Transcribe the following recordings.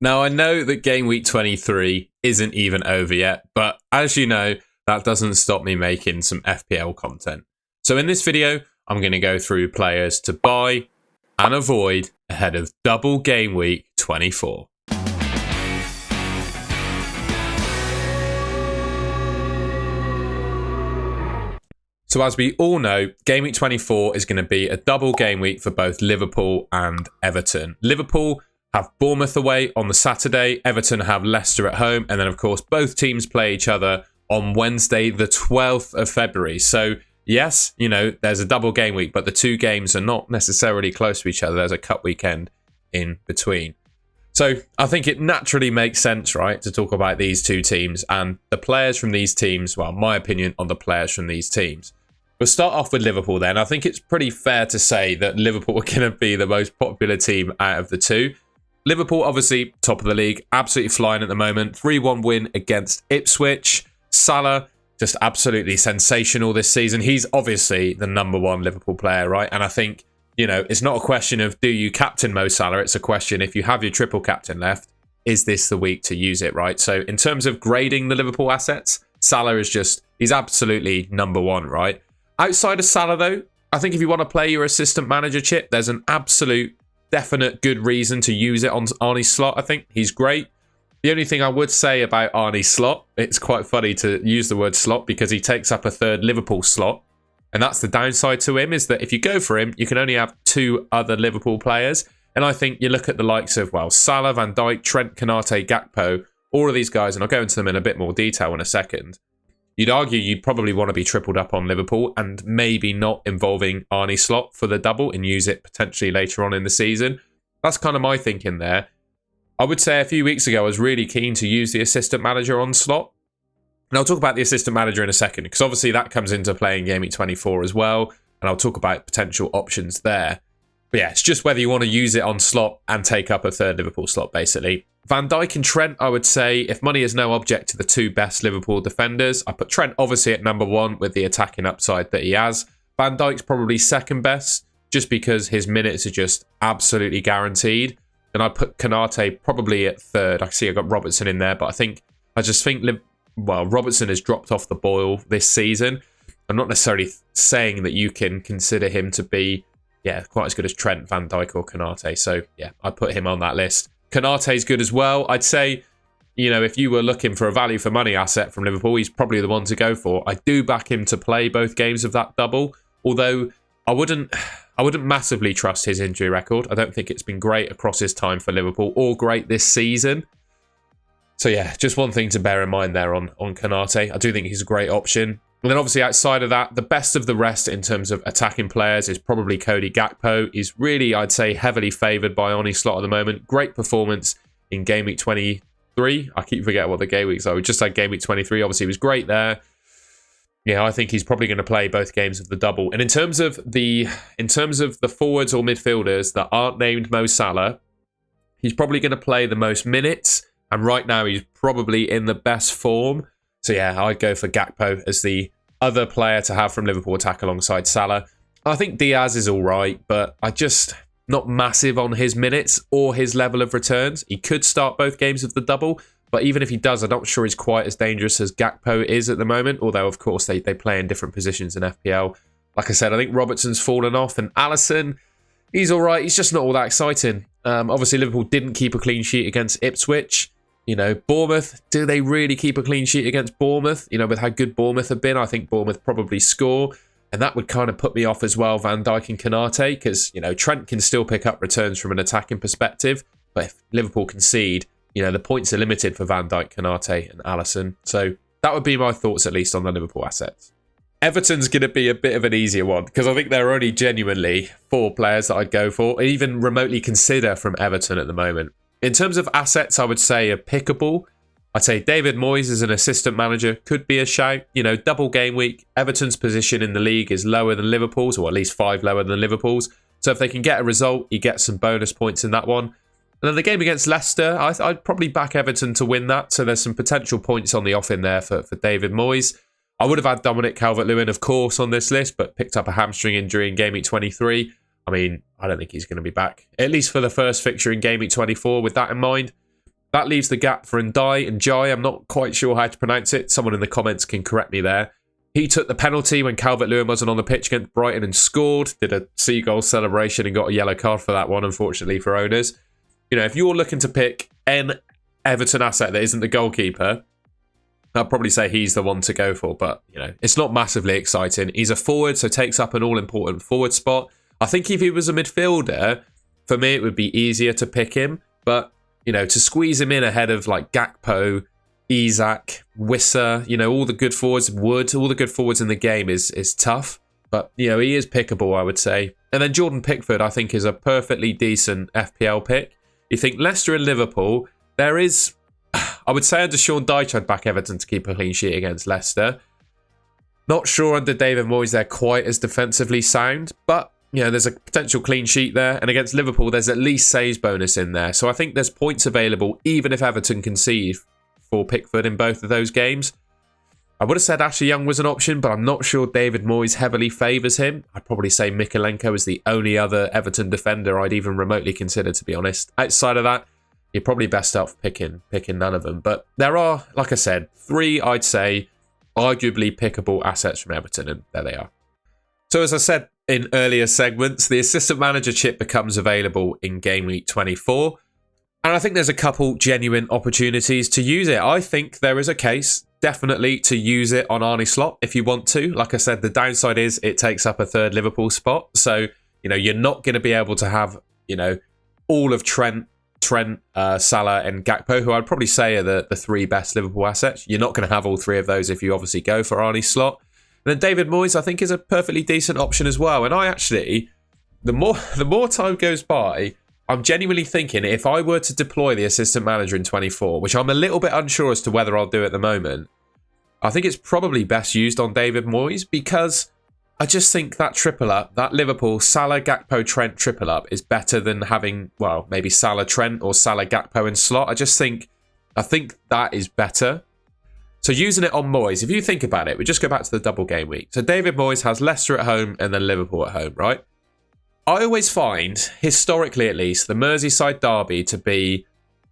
Now, I know that Game Week 23 isn't even over yet, but as you know, that doesn't stop me making some FPL content. So in this video, I'm going to go through players to buy and avoid ahead of double Game Week 24. So as we all know, Game Week 24 is going to be a double game week for both Liverpool and Everton. Liverpool have Bournemouth away on the Saturday, Everton have Leicester at home, and then of course both teams play each other on Wednesday the 12th of February. So yes, you know, there's a double game week, but the two games are not necessarily close to each other. There's a cup weekend in between. So I think it naturally makes sense, right, to talk about these two teams and the players from these teams, well, my opinion on the players from these teams. We'll start off with Liverpool then. I think it's pretty fair to say that Liverpool are going to be the most popular team out of the two. Liverpool, obviously, top of the league, absolutely flying at the moment. 3-1 win against Ipswich. Salah, just absolutely sensational this season. He's obviously the number one Liverpool player, right? And I think, you know, it's not a question of do you captain Mo Salah? It's a question, if you have your triple captain left, is this the week to use it, right? So in terms of grading the Liverpool assets, Salah is just, he's absolutely number one, right? Outside of Salah, though, I think if you want to play your assistant manager chip, there's an absolute definite good reason to use it on Arne Slot. I think he's great. The only thing I would say about Arne Slot, it's quite funny to use the word slot because he takes up a third Liverpool slot. And that's the downside to him, is that if you go for him, you can only have two other Liverpool players. And I think you look at the likes of, well, Salah, Van Dijk, Trent, Konate, Gakpo, all of these guys, and I'll go into them in a bit more detail in a second. You'd argue you'd probably want to be tripled up on Liverpool and maybe not involving Arne Slot for the double and use it potentially later on in the season. That's kind of my thinking there. I would say a few weeks ago I was really keen to use the assistant manager on Slot. And I'll talk about the assistant manager in a second because obviously that comes into play in Game Week 24 as well. And I'll talk about potential options there. But yeah, it's just whether you want to use it on Slot and take up a third Liverpool slot, basically. Van Dijk and Trent, I would say, if money is no object to the two best Liverpool defenders, I put Trent obviously at number one with the attacking upside that he has. Van Dijk's probably second best, just because his minutes are just absolutely guaranteed. And I put Konate probably at third. I see I got Robertson in there, but I just think Robertson has dropped off the boil this season. I'm not necessarily saying that you can consider him to be, quite as good as Trent, Van Dijk or Konate. So yeah, I put him on that list. Konate's good as well. I'd say, you know, if you were looking for a value for money asset from Liverpool, he's probably the one to go for. I do back him to play both games of that double, although I wouldn't massively trust his injury record. I don't think it's been great across his time for Liverpool or great this season. So yeah, just one thing to bear in mind there on Konate. I do think he's a great option. And then obviously outside of that, the best of the rest in terms of attacking players is probably Cody Gakpo. He's really, I'd say, heavily favoured by Arne Slot at the moment. Great performance in Game Week 23. I keep forgetting what the game weeks are. We just had Game Week 23. Obviously, he was great there. Yeah, I think he's probably going to play both games of the double. And in terms of the forwards or midfielders that aren't named Mo Salah, he's probably going to play the most minutes. And right now, he's probably in the best form. So yeah, I'd go for Gakpo as the other player to have from Liverpool attack alongside Salah. I think Diaz is all right, but I just not massive on his minutes or his level of returns. He could start both games of the double, but even if he does, I'm not sure he's quite as dangerous as Gakpo is at the moment, although of course they play in different positions in FPL. Like I said, I think Robertson's fallen off, and Alisson, he's all right. He's just not all that exciting. Obviously, Liverpool didn't keep a clean sheet against Ipswich. You know, Bournemouth, do they really keep a clean sheet against Bournemouth? You know, with how good Bournemouth have been, I think Bournemouth probably score. And that would kind of put me off as well, Van Dijk and Konate, because, you know, Trent can still pick up returns from an attacking perspective. But if Liverpool concede, you know, the points are limited for Van Dijk, Konate and Alisson. So that would be my thoughts, at least, on the Liverpool assets. Everton's going to be a bit of an easier one, because I think there are only genuinely 4 players that I'd go for, and even remotely consider from Everton at the moment. In terms of assets, I would say are pickable. I'd say David Moyes as an assistant manager could be a shout. You know, double game week. Everton's position in the league is lower than Liverpool's, or at least 5 lower than Liverpool's. So if they can get a result, you get some bonus points in that one. And then the game against Leicester, I'd probably back Everton to win that. So there's some potential points on the off in there for David Moyes. I would have had Dominic Calvert-Lewin, of course, on this list, but picked up a hamstring injury in Game Week 23. I mean, I don't think he's going to be back, at least for the first fixture in Game Week 24, with that in mind. That leaves the gap for Ndai and Jai. I'm not quite sure how to pronounce it. Someone in the comments can correct me there. He took the penalty when Calvert-Lewin wasn't on the pitch against Brighton and scored. Did a seagull celebration and got a yellow card for that one, unfortunately, for owners. You know, if you're looking to pick an Everton asset that isn't the goalkeeper, I'd probably say he's the one to go for. But, you know, it's not massively exciting. He's a forward, so takes up an all-important forward spot. I think if he was a midfielder, for me, it would be easier to pick him. But, you know, to squeeze him in ahead of, like, Gakpo, Isak, Wissa, you know, all the good forwards, Wood, all the good forwards in the game is tough. But, you know, he is pickable, I would say. And then Jordan Pickford, I think, is a perfectly decent FPL pick. You think Leicester and Liverpool, there is, I would say under Sean Dyche, I'd back Everton to keep a clean sheet against Leicester. Not sure under David Moyes they're quite as defensively sound, but, you know, there's a potential clean sheet there. And against Liverpool, there's at least saves bonus in there. So I think there's points available, even if Everton concede for Pickford in both of those games. I would have said Ashley Young was an option, but I'm not sure David Moyes heavily favours him. I'd probably say Mykolenko is the only other Everton defender I'd even remotely consider, to be honest. Outside of that, you're probably best off picking none of them. But there are, like I said, 3, I'd say, arguably pickable assets from Everton, and there they are. So as I said in earlier segments, the assistant manager chip becomes available in Game Week 24. And I think there's a couple genuine opportunities to use it. I think there is a case, definitely, to use it on Arne Slot if you want to. Like I said, the downside is it takes up a third Liverpool spot. So, you know, you're not going to be able to have, you know, all of Trent, Salah and Gakpo, who I'd probably say are the 3 best Liverpool assets. You're not going to have all 3 of those if you obviously go for Arne Slot. And then David Moyes, I think, is a perfectly decent option as well. And I actually, the more time goes by, I'm genuinely thinking if I were to deploy the assistant manager in 24, which I'm a little bit unsure as to whether I'll do at the moment, I think it's probably best used on David Moyes, because I just think that triple up, that Liverpool, Salah, Gakpo, Trent triple up is better than having, well, maybe Salah, Trent or Salah, Gakpo and Slot. I think that is better. So using it on Moyes, if you think about it, we just go back to the double game week. So David Moyes has Leicester at home and then Liverpool at home, right? I always find, historically at least, the Merseyside derby to be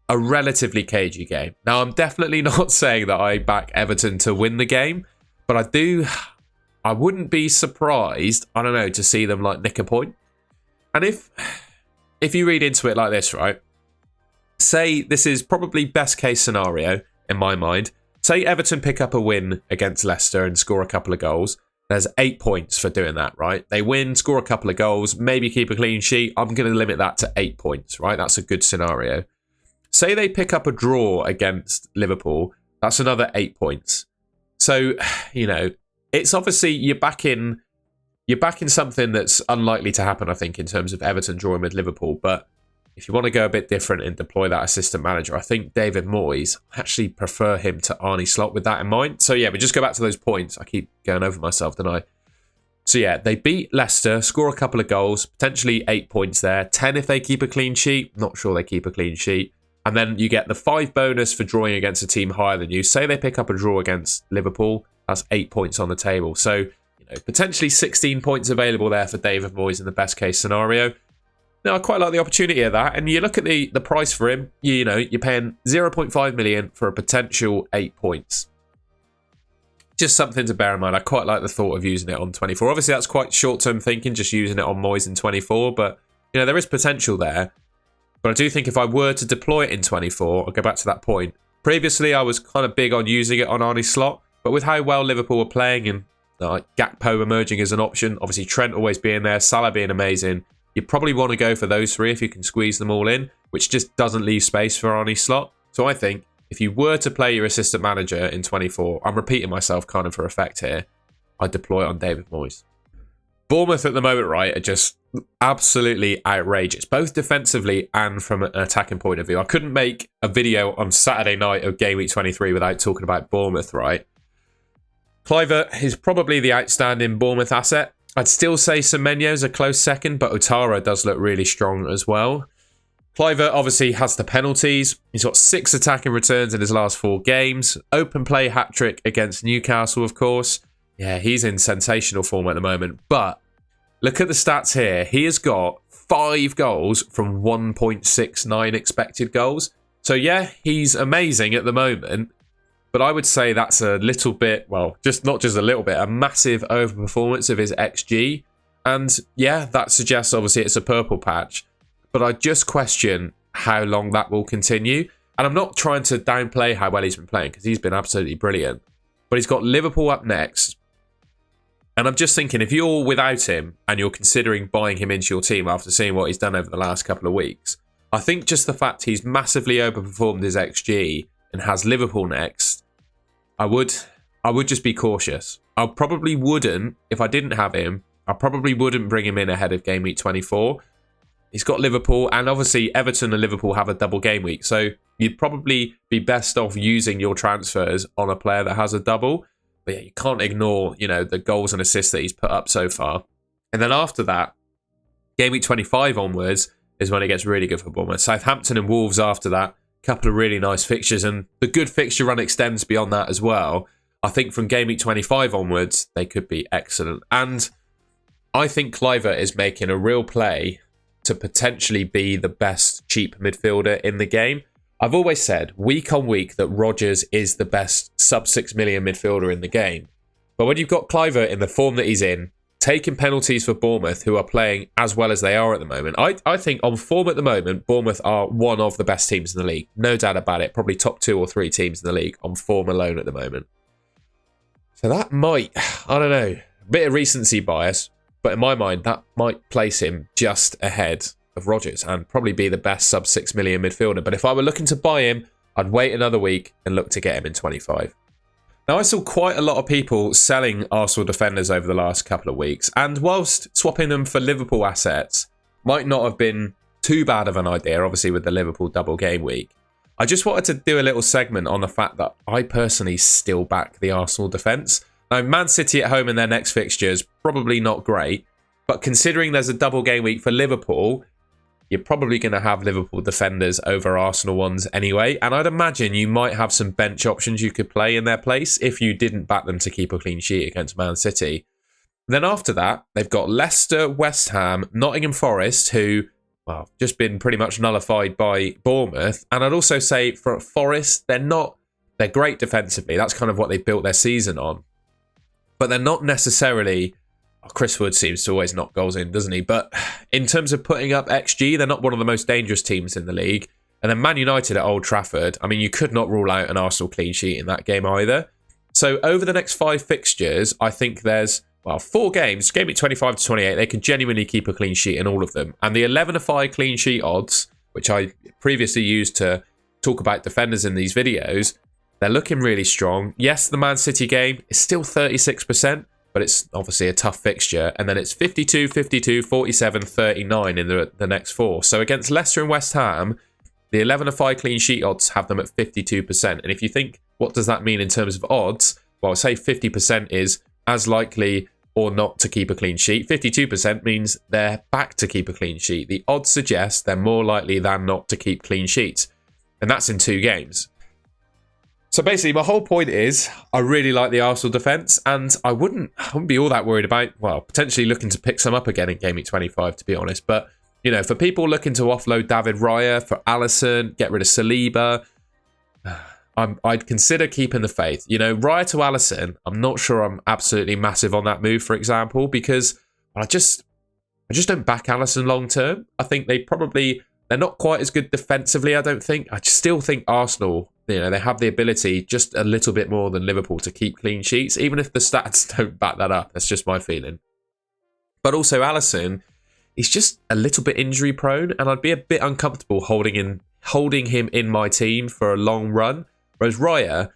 a relatively cagey game. Now, I'm definitely not saying that I back Everton to win the game, but I wouldn't be surprised, I don't know, to see them like nick a point. And if you read into it like this, right, say this is probably best case scenario in my mind. Say Everton pick up a win against Leicester and score a couple of goals. There's 8 points for doing that, right? They win, score a couple of goals, maybe keep a clean sheet. I'm going to limit that to 8 points, right? That's a good scenario. Say they pick up a draw against Liverpool. That's another 8 points. So, you know, it's obviously you're backing something that's unlikely to happen, I think, in terms of Everton drawing with Liverpool. But if you want to go a bit different and deploy that assistant manager, I think David Moyes, I actually prefer him to Arne Slot with that in mind. So yeah, we just go back to those points. I keep going over myself, don't I? So yeah, they beat Leicester, score a couple of goals, potentially 8 points there. 10 if they keep a clean sheet. Not sure they keep a clean sheet. And then you get the 5 bonus for drawing against a team higher than you. Say they pick up a draw against Liverpool, that's 8 points on the table. So, you know, potentially 16 points available there for David Moyes in the best case scenario. Now, I quite like the opportunity of that. And you look at the price for him, you know, you're paying 0.5 million for a potential 8 points. Just something to bear in mind. I quite like the thought of using it on 24. Obviously, that's quite short-term thinking, just using it on Moyes in 24. But, you know, there is potential there. But I do think if I were to deploy it in 24, I'll go back to that point. Previously, I was kind of big on using it on Arne Slot. But with how well Liverpool were playing and Gakpo emerging as an option, obviously Trent always being there, Salah being amazing, you probably want to go for those 3 if you can squeeze them all in, which just doesn't leave space for Arne Slot. So I think if you were to play your assistant manager in 24, I'm repeating myself kind of for effect here, I'd deploy it on David Moyes. Bournemouth at the moment, right, are just absolutely outrageous, both defensively and from an attacking point of view. I couldn't make a video on Saturday night of Game Week 23 without talking about Bournemouth, right? Kluivert is probably the outstanding Bournemouth asset. I'd still say Semenyo's a close second, but Otara does look really strong as well. Kluivert obviously has the penalties. He's got 6 attacking returns in his last 4 games. Open play hat-trick against Newcastle, of course. Yeah, he's in sensational form at the moment. But look at the stats here. He has got 5 goals from 1.69 expected goals. So yeah, he's amazing at the moment, but I would say that's a little bit, well, just not just a little bit, a massive overperformance of his XG. And yeah, that suggests obviously it's a purple patch, but I just question how long that will continue. And I'm not trying to downplay how well he's been playing, because he's been absolutely brilliant. But he's got Liverpool up next. And I'm just thinking, if you're without him and you're considering buying him into your team after seeing what he's done over the last couple of weeks, I think just the fact he's massively overperformed his XG and has Liverpool next, I would just be cautious. I probably wouldn't, if I didn't have him, I probably wouldn't bring him in ahead of game week 24. He's got Liverpool, and obviously Everton and Liverpool have a double game week, so you'd probably be best off using your transfers on a player that has a double. But yeah, you can't ignore, the goals and assists that he's put up so far. And then after that, game week 25 onwards is when it gets really good for Bournemouth. Southampton and Wolves after that, couple of really nice fixtures, and the good fixture run extends beyond that as well. I think from game week 25 onwards, they could be excellent. And I think Kluivert is making a real play to potentially be the best cheap midfielder in the game. I've always said week on week that Rodgers is the best sub 6 million midfielder in the game. But when you've got Kluivert in the form that he's in, taking penalties for Bournemouth, who are playing as well as they are at the moment, I think on form at the moment, Bournemouth are one of the best teams in the league. No doubt about it. Probably top 2 or 3 teams in the league on form alone at the moment. So that might, I don't know, a bit of recency bias, but in my mind, that might place him just ahead of Rodgers and probably be the best sub 6 million midfielder. But if I were looking to buy him, I'd wait another week and look to get him in 25. Now, I saw quite a lot of people selling Arsenal defenders over the last couple of weeks, and whilst swapping them for Liverpool assets might not have been too bad of an idea, obviously with the Liverpool double game week, I just wanted to do a little segment on the fact that I personally still back the Arsenal defence. Now, Man City at home in their next fixtures, probably not great, but considering there's a double game week for Liverpool, you're probably going to have Liverpool defenders over Arsenal ones anyway. And I'd imagine you might have some bench options you could play in their place if you didn't back them to keep a clean sheet against Man City. Then after that, they've got Leicester, West Ham, Nottingham Forest, who, well, just been pretty much nullified by Bournemouth. And I'd also say for Forest, they're great defensively. That's kind of what they built their season on. But they're not necessarily... Chris Wood seems to always knock goals in, doesn't he? But in terms of putting up XG, they're not one of the most dangerous teams in the league. And then Man United at Old Trafford, I mean, you could not rule out an Arsenal clean sheet in that game either. So over the next 5 fixtures, I think there's, 4 games, game week 25 to 28, they could genuinely keep a clean sheet in all of them. And the 11-5 clean sheet odds, which I previously used to talk about defenders in these videos, they're looking really strong. Yes, the Man City game is still 36%. But it's obviously a tough fixture. And then it's 52, 52, 47, 39 in the next 4. So against Leicester and West Ham, the 11-5 clean sheet odds have them at 52%. And if you think, what does that mean in terms of odds? Well, say 50% is as likely or not to keep a clean sheet. 52% means they're back to keep a clean sheet. The odds suggest they're more likely than not to keep clean sheets. And that's in 2 games. So basically, my whole point is I really like the Arsenal defence, and I wouldn't be all that worried about, potentially looking to pick some up again in Game Week 25, to be honest. But, for people looking to offload David Raya, for Alisson, get rid of Saliba, I'd consider keeping the faith. Raya to Alisson, I'm not sure I'm absolutely massive on that move, for example, because I just don't back Alisson long term. I think they're not quite as good defensively, I don't think. I still think Arsenal, they have the ability just a little bit more than Liverpool to keep clean sheets, even if the stats don't back that up. That's just my feeling. But also Alisson, he's just a little bit injury prone, and I'd be a bit uncomfortable holding him in my team for a long run. Whereas Raya,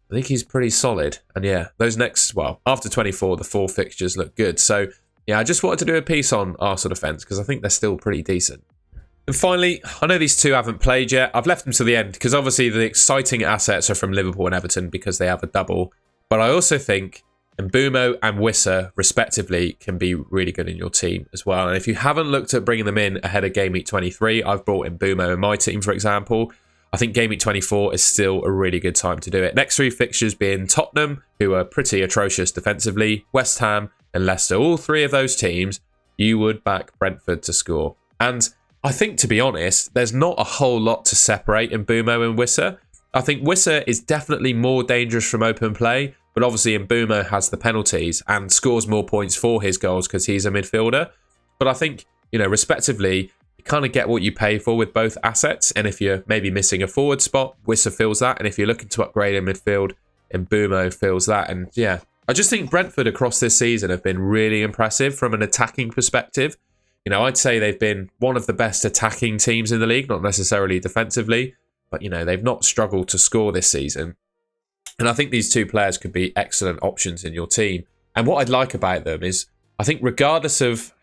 I think he's pretty solid. And yeah, those next, after 24, the 4 fixtures look good. So yeah, I just wanted to do a piece on Arsenal defence because I think they're still pretty decent. And finally, I know these 2 haven't played yet. I've left them to the end because obviously the exciting assets are from Liverpool and Everton because they have a double. But I also think Mbeumo and Wissa, respectively, can be really good in your team as well. And if you haven't looked at bringing them in ahead of Game Week 23, I've brought Mbeumo in my team, for example. I think Game Week 24 is still a really good time to do it. Next 3 fixtures being Tottenham, who are pretty atrocious defensively, West Ham and Leicester. All 3 of those teams, you would back Brentford to score. And I think, to be honest, there's not a whole lot to separate in Mbumo and Wissa. I think Wissa is definitely more dangerous from open play, but obviously Mbumo has the penalties and scores more points for his goals because he's a midfielder. But I think, you know, respectively, you kind of get what you pay for with both assets. And if you're maybe missing a forward spot, Wissa fills that. And if you're looking to upgrade in midfield, Mbumo fills that. And yeah, I just think Brentford across this season have been really impressive from an attacking perspective. You know, I'd say they've been one of the best attacking teams in the league, not necessarily defensively, but, you know, they've not struggled to score this season. And I think these two players could be excellent options in your team. And what I'd like about them is, I think regardless of,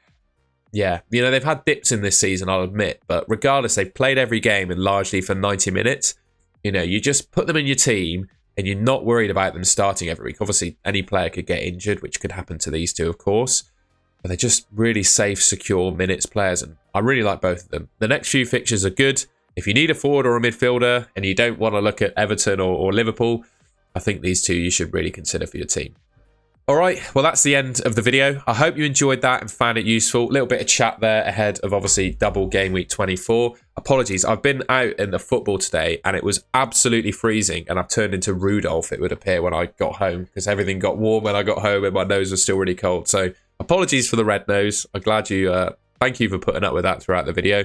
yeah, you know, they've had dips in this season, I'll admit, but regardless, they've played every game and largely for 90 minutes. You know, you just put them in your team and you're not worried about them starting every week. Obviously, any player could get injured, which could happen to these two, of course. But they're just really safe, secure minutes players, and I really like both of them. The next few fixtures are good. If you need a forward or a midfielder and you don't want to look at Everton or Liverpool, I think these two you should really consider for your team. All right, well, that's the end of the video. I hope you enjoyed that and found it useful. A little bit of chat there ahead of obviously double game week 24. Apologies, I've been out in the football today and it was absolutely freezing and I've turned into Rudolph, it would appear, when I got home because everything got warm when I got home and my nose was still really cold. So apologies for the red nose. I'm glad thank you for putting up with that throughout the video.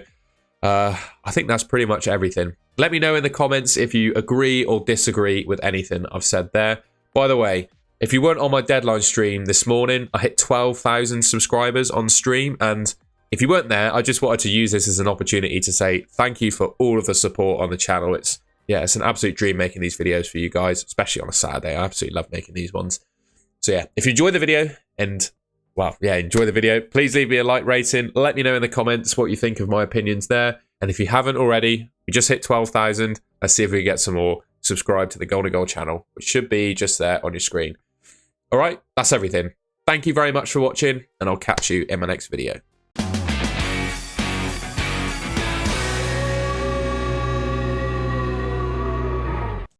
I think that's pretty much everything. Let me know in the comments if you agree or disagree with anything I've said there. By the way, if you weren't on my deadline stream this morning, I hit 12,000 subscribers on stream. And if you weren't there, I just wanted to use this as an opportunity to say thank you for all of the support on the channel. It's an absolute dream making these videos for you guys, especially on a Saturday. I absolutely love making these ones. So yeah, if you enjoyed the video and, well, yeah, enjoy the video, please leave me a like rating. Let me know in the comments what you think of my opinions there. And if you haven't already, we just hit 12,000. Let's see if we can get some more. Subscribe to the Golden Goal channel, which should be just there on your screen. All right, that's everything. Thank you very much for watching, and I'll catch you in my next video.